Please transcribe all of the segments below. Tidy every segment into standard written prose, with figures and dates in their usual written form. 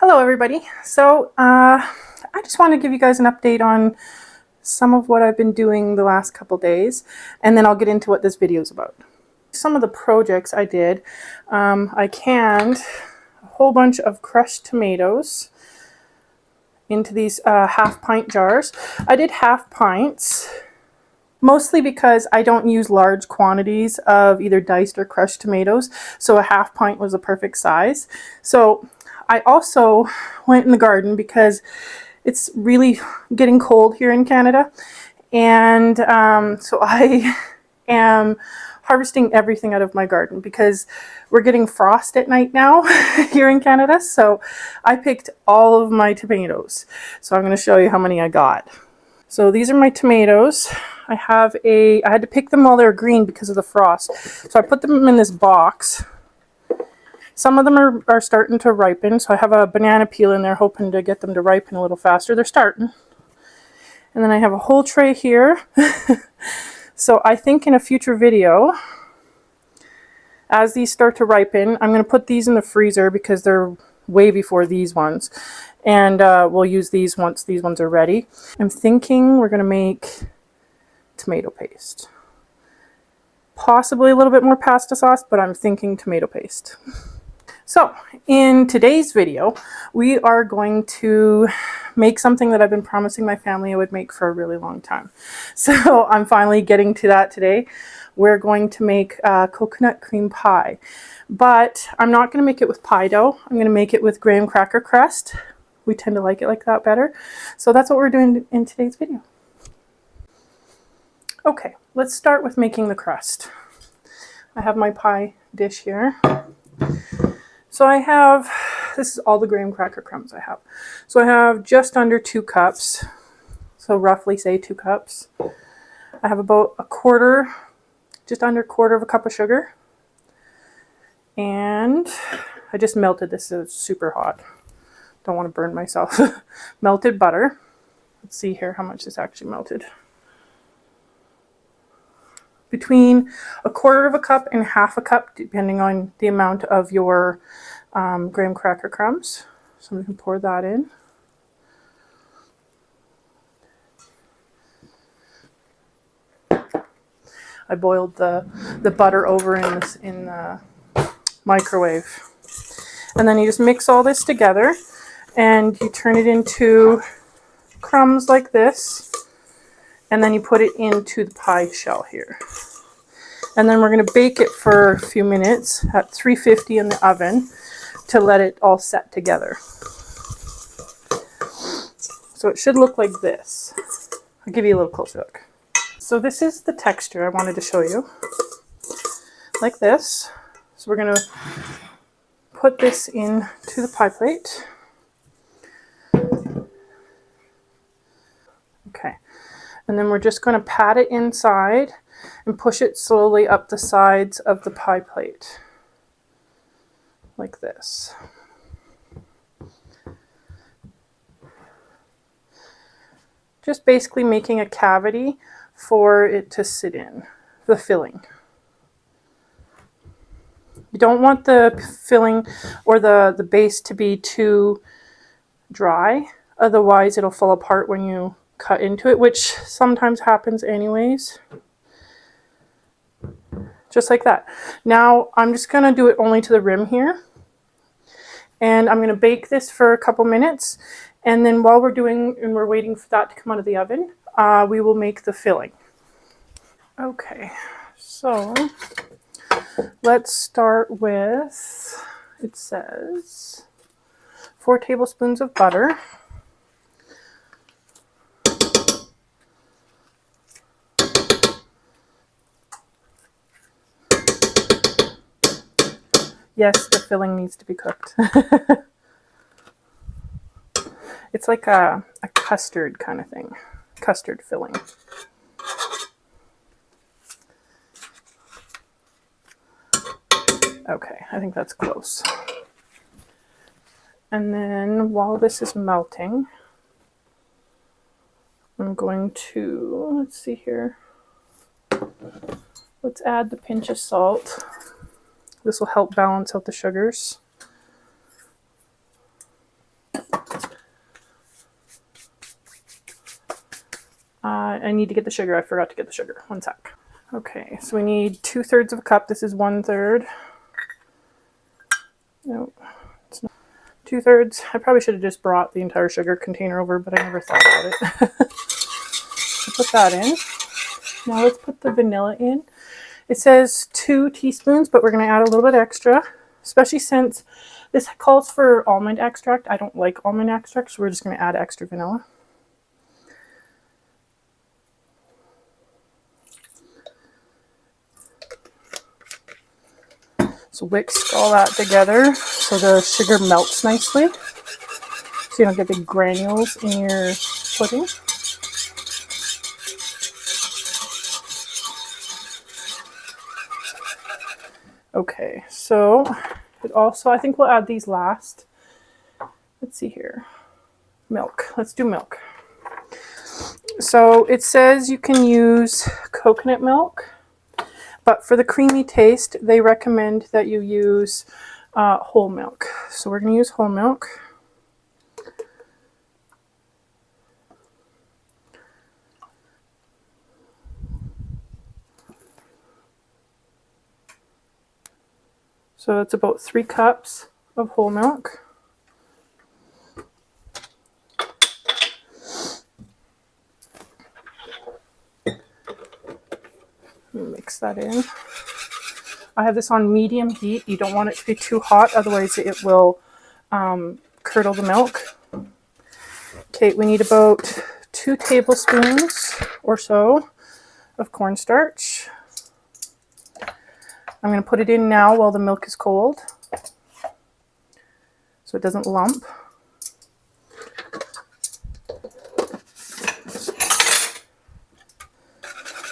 Hello everybody. I just want to give you guys an update on some of what I've been doing the last couple days, and then I'll get into what this video is about. Some of the projects I did, I canned a whole bunch of crushed tomatoes into these half pint jars. I did half pints mostly because I don't use large quantities of either diced or crushed tomatoes, so a half pint was a perfect size. So I also went in the garden because it's really getting cold here in Canada, and so I am harvesting everything out of my garden because we're getting frost at night now here in Canada. So I picked all of my tomatoes. So I'm going to show you how many I got. So these are my tomatoes. I had to pick them while they were green because of the frost. So I put them in this box. Some of them are starting to ripen, so I have a banana peel in there hoping to get them to ripen a little faster. They're starting. And then I have a whole tray here. So I think in a future video, as these start to ripen, I'm going to put these in the freezer because they're way before these ones. And we'll use these once these ones are ready. I'm thinking we're going to make tomato paste. Possibly a little bit more pasta sauce, but I'm thinking tomato paste. So in today's video, we are going to make something that I've been promising my family I would make for a really long time. So I'm finally getting to that today. We're going to make coconut cream pie, but I'm not going to make it with pie dough. I'm going to make it with graham cracker crust. We tend to like it like that better. So that's what we're doing in today's video. Okay, let's start with making the crust. I have my pie dish here. So this is all the graham cracker crumbs I have. So I have just under 2 cups. So roughly say 2 cups. I have about just under a quarter of a cup of sugar. And I just melted this, so it's super hot. Don't want to burn myself. Melted butter. Let's see here how much this actually melted. Between a quarter of a cup and half a cup, depending on the amount of your graham cracker crumbs. So I'm going to pour that in. I boiled the butter over in the microwave. And then you just mix all this together and you turn it into crumbs like this. And then you put it into the pie shell here. And then we're going to bake it for a few minutes at 350 in the oven to let it all set together. So it should look like this. I'll give you a little closer look. So this is the texture I wanted to show you. Like this. So we're going to put this into the pie plate. Okay. And then we're just going to pat it inside and push it slowly up the sides of the pie plate. Like this. Just basically making a cavity for it to sit in, the filling. You don't want the filling or the base to be too dry, otherwise it'll fall apart when you cut into it, which sometimes happens anyways. Just like that. Now I'm just going to do it only to the rim here. And I'm going to bake this for a couple minutes. And then while we're waiting for that to come out of the oven, we will make the filling. Okay, so let's start with, it says 4 tablespoons of butter. Yes, the filling needs to be cooked. It's like a custard kind of thing. Custard filling. Okay, I think that's close. And then while this is melting, I'm going to, let's see here. Let's add the pinch of salt. This will help balance out the sugars. I need to get the sugar. I forgot to get the sugar. One sec. Okay, so we need 2/3 of a cup. This is 1/3. No, it's not. 2/3. I probably should have just brought the entire sugar container over, but I never thought about it. So put that in. Now let's put the vanilla in. It says 2 teaspoons, but we're going to add a little bit extra, especially since this calls for almond extract. I don't like almond extract, so we're just going to add extra vanilla. So whisk all that together so the sugar melts nicely, so you don't get big granules in your pudding. Okay, so it also, I think we'll add these last. Let's see here. Milk. Let's do milk. So it says you can use coconut milk, but for the creamy taste, they recommend that you use whole milk. So we're going to use whole milk. So it's about 3 cups of whole milk. Mix that in. I have this on medium heat. You don't want it to be too hot, otherwise it will curdle the milk. Okay, we need about 2 tablespoons or so of cornstarch. I'm going to put it in now while the milk is cold, so it doesn't lump.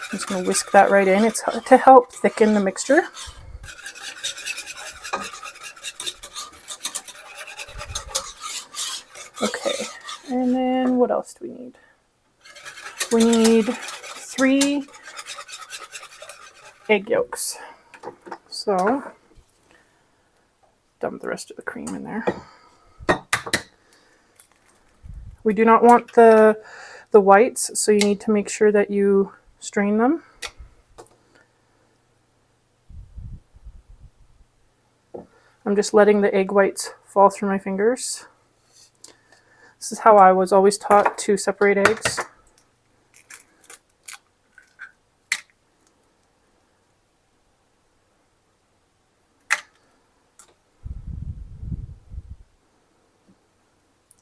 I'm just going to whisk that right in. It's to help thicken the mixture. Okay, and then what else do we need? We need 3 egg yolks. So dump the rest of the cream in there. We do not want the whites, so you need to make sure that you strain them. I'm just letting the egg whites fall through my fingers. This is how I was always taught to separate eggs.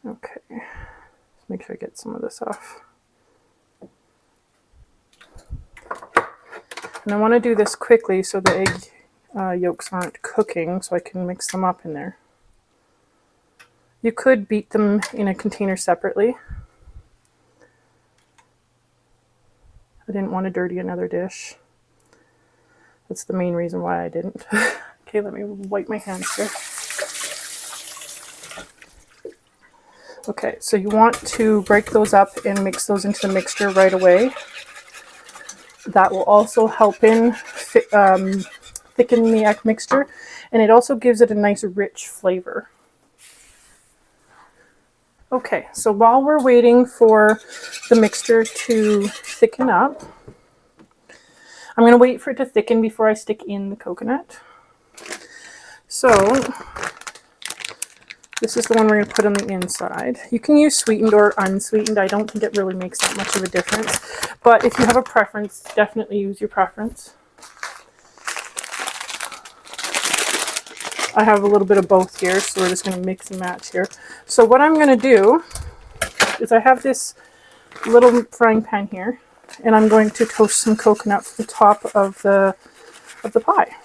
Okay, let's make sure I get some of this off. And I want to do this quickly so the egg yolks aren't cooking, so I can mix them up in there. You could beat them in a container separately. I didn't want to dirty another dish. That's the main reason why I didn't. Okay, let me wipe my hands here. Okay, so you want to break those up and mix those into the mixture right away. That will also help in thicken the egg mixture, and it also gives it a nice rich flavor. Okay, so while we're waiting for the mixture to thicken up, I'm going to wait for it to thicken before I stick in the coconut. So this is the one we're going to put on the inside. You can use sweetened or unsweetened. I don't think it really makes that much of a difference. But if you have a preference, definitely use your preference. I have a little bit of both here, so we're just going to mix and match here. So what I'm going to do is I have this little frying pan here, and I'm going to toast some coconut to the top of the pie.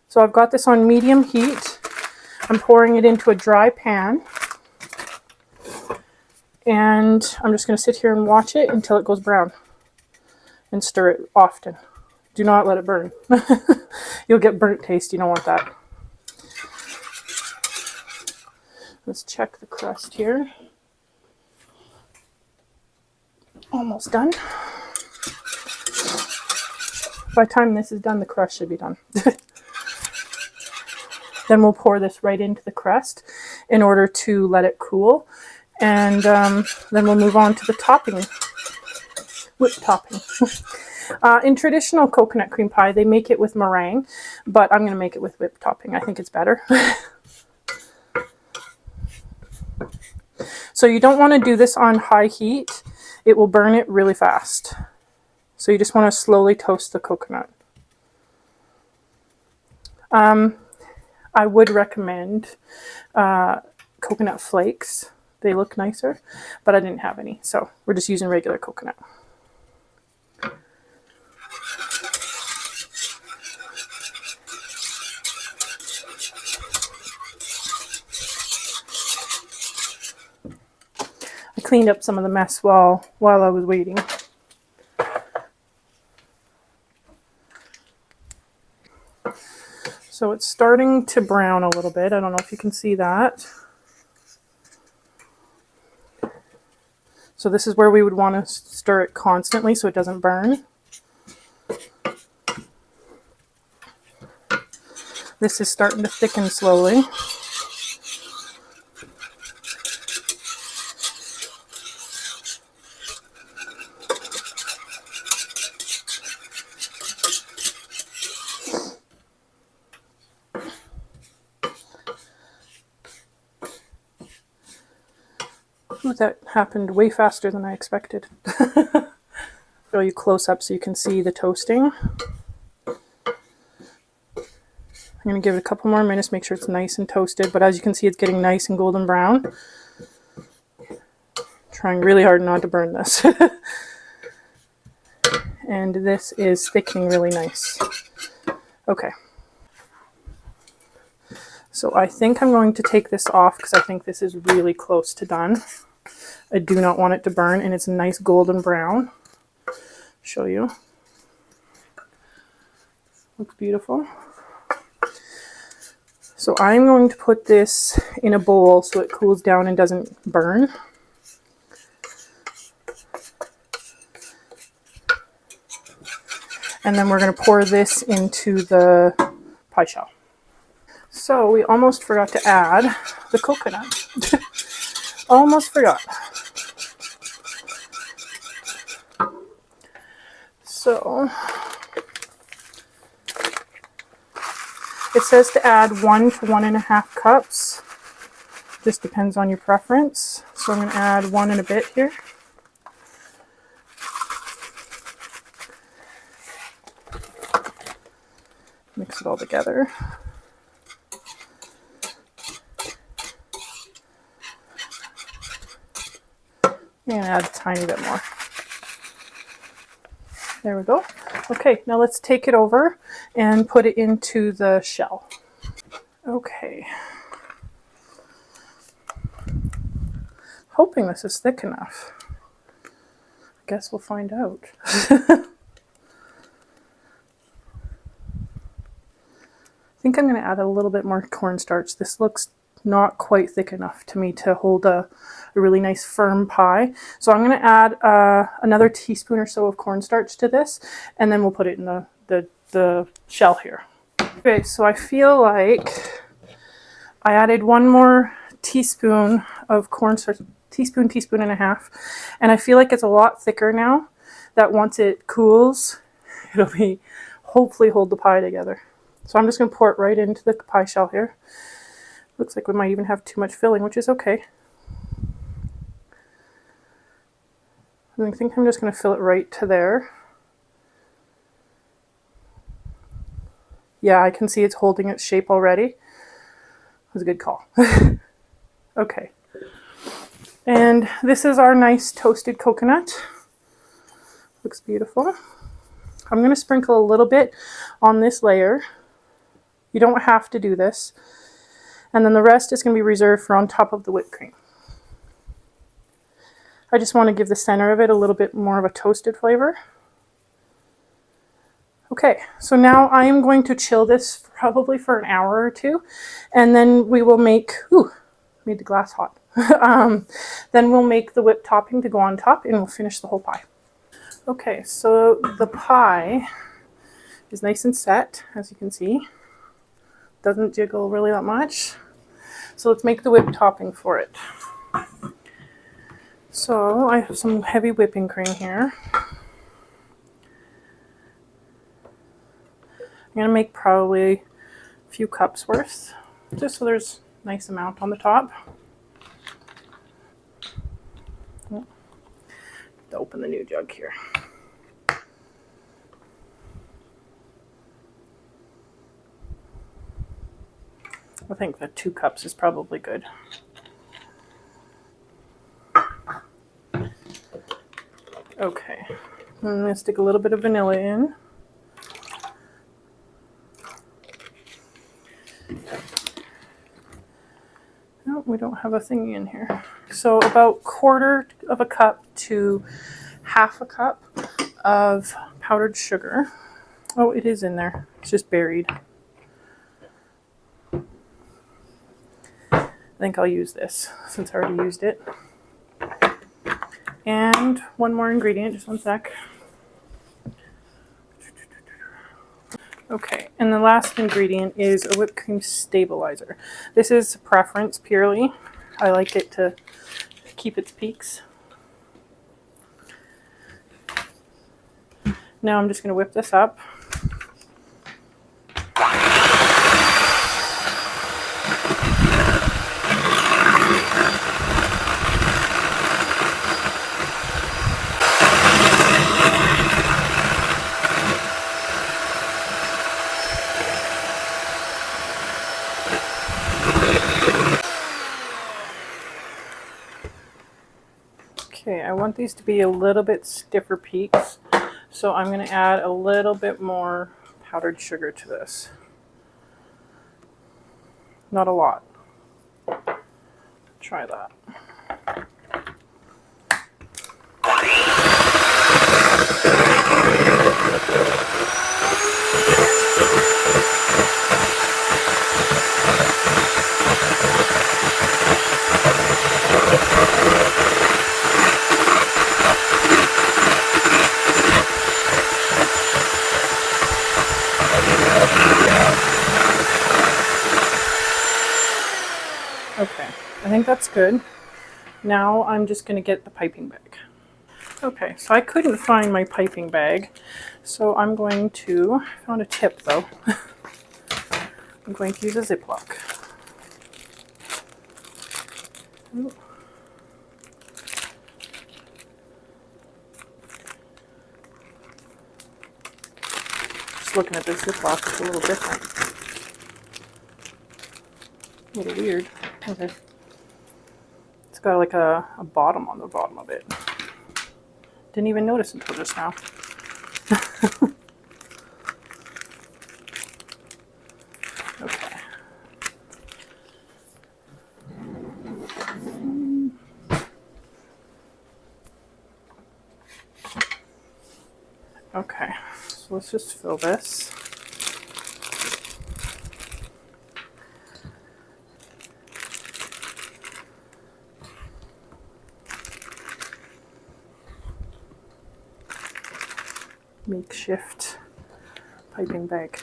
So I've got this on medium heat. I'm pouring it into a dry pan. And I'm just going to sit here and watch it until it goes brown. And stir it often. Do not let it burn. You'll get burnt taste. You don't want that. Let's check the crust here. Almost done. By the time this is done, the crust should be done. Then we'll pour this right into the crust in order to let it cool. And then we'll move on to the topping, whipped topping. In traditional coconut cream pie, they make it with meringue, but I'm going to make it with whipped topping. I think it's better. So you don't want to do this on high heat. It will burn it really fast. So you just want to slowly toast the coconut. I would recommend coconut flakes. They look nicer, but I didn't have any, so we're just using regular coconut. I cleaned up some of the mess while I was waiting. So it's starting to brown a little bit. I don't know if you can see that. So this is where we would want to stir it constantly so it doesn't burn. This is starting to thicken slowly. Ooh, that happened way faster than I expected. Show you close up so you can see the toasting. I'm going to give it a couple more minutes, make sure it's nice and toasted, but as you can see, it's getting nice and golden brown. Trying really hard not to burn this. And this is thickening really nice. Okay. So I think I'm going to take this off because I think this is really close to done. I do not want it to burn, and it's a nice golden brown. Show you. Looks beautiful. So I'm going to put this in a bowl so it cools down and doesn't burn. And then we're going to pour this into the pie shell. So we almost forgot to add the coconut. Almost forgot. So it says to add 1 to 1.5 cups. Just depends on your preference. So I'm going to add 1 and a bit here. Mix it all together. And add a tiny bit more. There we go. Okay, now let's take it over and put it into the shell. Okay. Hoping this is thick enough. I guess we'll find out. I think I'm going to add a little bit more cornstarch. This looks not quite thick enough to me to hold a really nice firm pie. So I'm going to add another teaspoon or so of cornstarch to this, and then we'll put it in the shell here. Okay, so I feel like I added 1 more teaspoon of cornstarch, teaspoon and a half, and I feel like it's a lot thicker now, that once it cools, it'll be hopefully hold the pie together. So I'm just going to pour it right into the pie shell here. Looks like we might even have too much filling, which is okay. I think I'm just going to fill it right to there. Yeah, I can see it's holding its shape already. It was a good call. Okay. And this is our nice toasted coconut. Looks beautiful. I'm going to sprinkle a little bit on this layer. You don't have to do this. And then the rest is going to be reserved for on top of the whipped cream. I just want to give the center of it a little bit more of a toasted flavor. Okay, so now I am going to chill this probably for an hour or two, and then we will make, made the glass hot. Then we'll make the whipped topping to go on top, and we'll finish the whole pie. Okay, so the pie is nice and set, as you can see. Doesn't jiggle really that much. So let's make the whipped topping for it. So I have some heavy whipping cream here. I'm going to make probably a few cups worth, just so there's a nice amount on the top. To open the new jug here. I think that 2 cups is probably good. Okay, I'm going to stick a little bit of vanilla in. No, we don't have a thingy in here. So about 1/4 of a cup to 1/2 a cup of powdered sugar. Oh, it is in there. It's just buried. I think I'll use this since I already used it. And one more ingredient, just one sec. Okay, and the last ingredient is a whipped cream stabilizer. This is preference purely. I like it to keep its peaks. Now I'm just going to whip this up. Okay, I want these to be a little bit stiffer peaks, so I'm going to add a little bit more powdered sugar to this. Not a lot. Try that. Okay, I think that's good. Now I'm just going to get the piping bag. Okay, so I couldn't find my piping bag, so I'm going to, I found a tip though. I'm going to use a Ziploc. Ooh. Just looking at this Ziploc, it's a little different. A little weird. Okay. It's got like a bottom on the bottom of it. Didn't even notice until just now. Okay. Okay, so let's just fill this. Makeshift piping bag.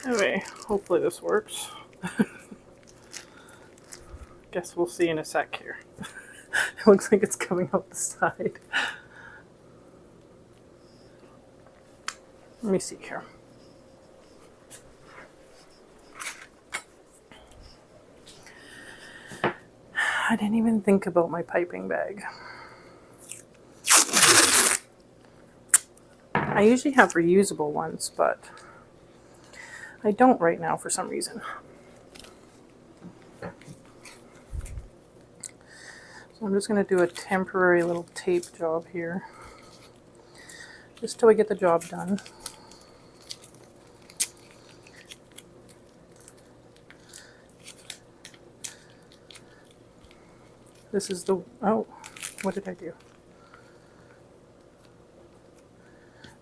Anyway, hopefully this works. Guess we'll see in a sec here. It looks like it's coming out the side. Let me see here. I didn't even think about my piping bag. I usually have reusable ones, but I don't right now for some reason. So I'm just going to do a temporary little tape job here, just till we get the job done. This is the, oh, what did I do?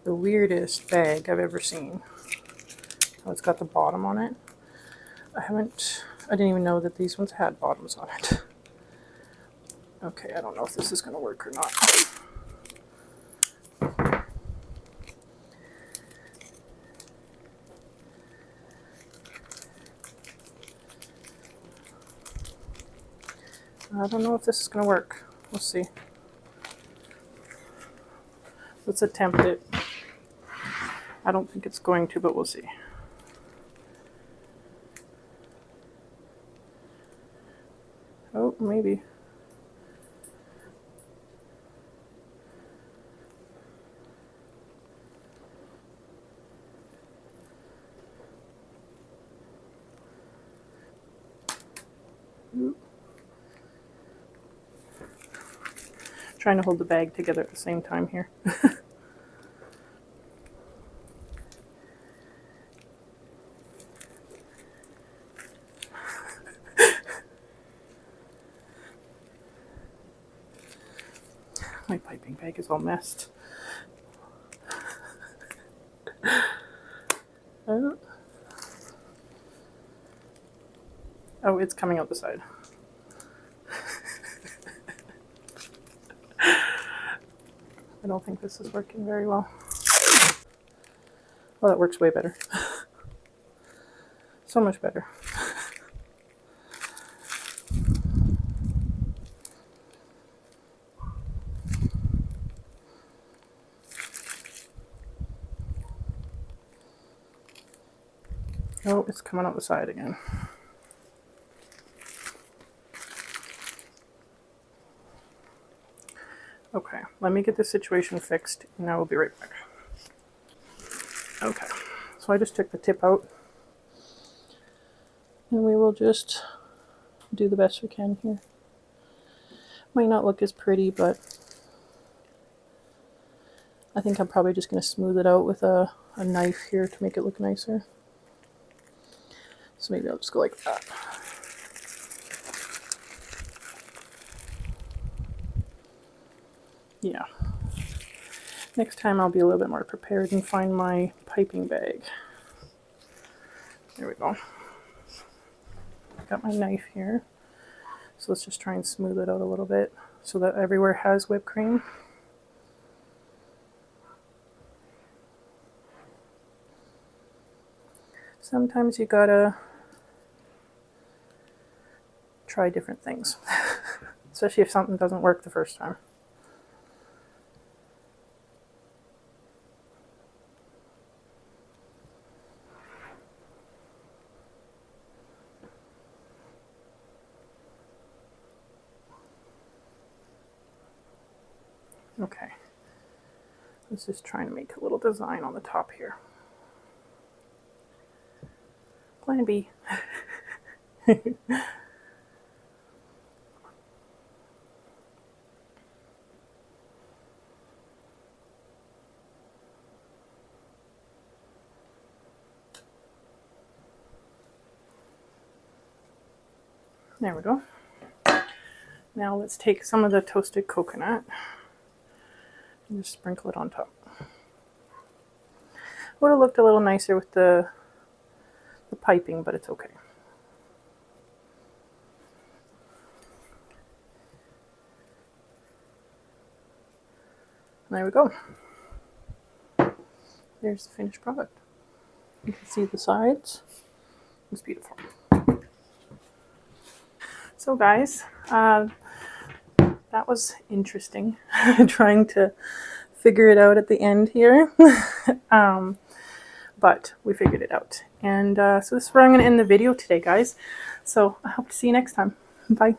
the weirdest bag I've ever seen. Oh, it's got the bottom on it. I didn't even know that these ones had bottoms on it. Okay, I don't know if this is going to work or not. I don't know if this is going to work. We'll see. Let's attempt it. I don't think it's going to, but we'll see. Oh, maybe. Oop. Trying to hold the bag together at the same time here. My piping bag is all messed. Oh, it's coming out the side. I don't think this is working very well. Well, that works way better. So much better. Oh, it's coming out the side again. Okay, let me get this situation fixed and I will be right back. Okay, so I just took the tip out and we will just do the best we can here. Might not look as pretty, but I think I'm probably just going to smooth it out with a knife here to make it look nicer. So maybe I'll just go like that. Yeah. Next time I'll be a little bit more prepared and find my piping bag. There we go. Got my knife here. So let's just try and smooth it out a little bit so that everywhere has whipped cream. Sometimes you gotta try different things, especially if something doesn't work the first time. Okay, let's just try and make a little design on the top here. Plan B. There we go. Now let's take some of the toasted coconut and just sprinkle it on top. Would have looked a little nicer with the piping, but it's okay. There we go. There's the finished product. You can see the sides. It's beautiful. So guys, that was interesting, trying to figure it out at the end here. But we figured it out. And so this is where I'm going to end the video today, guys. So I hope to see you next time. Bye.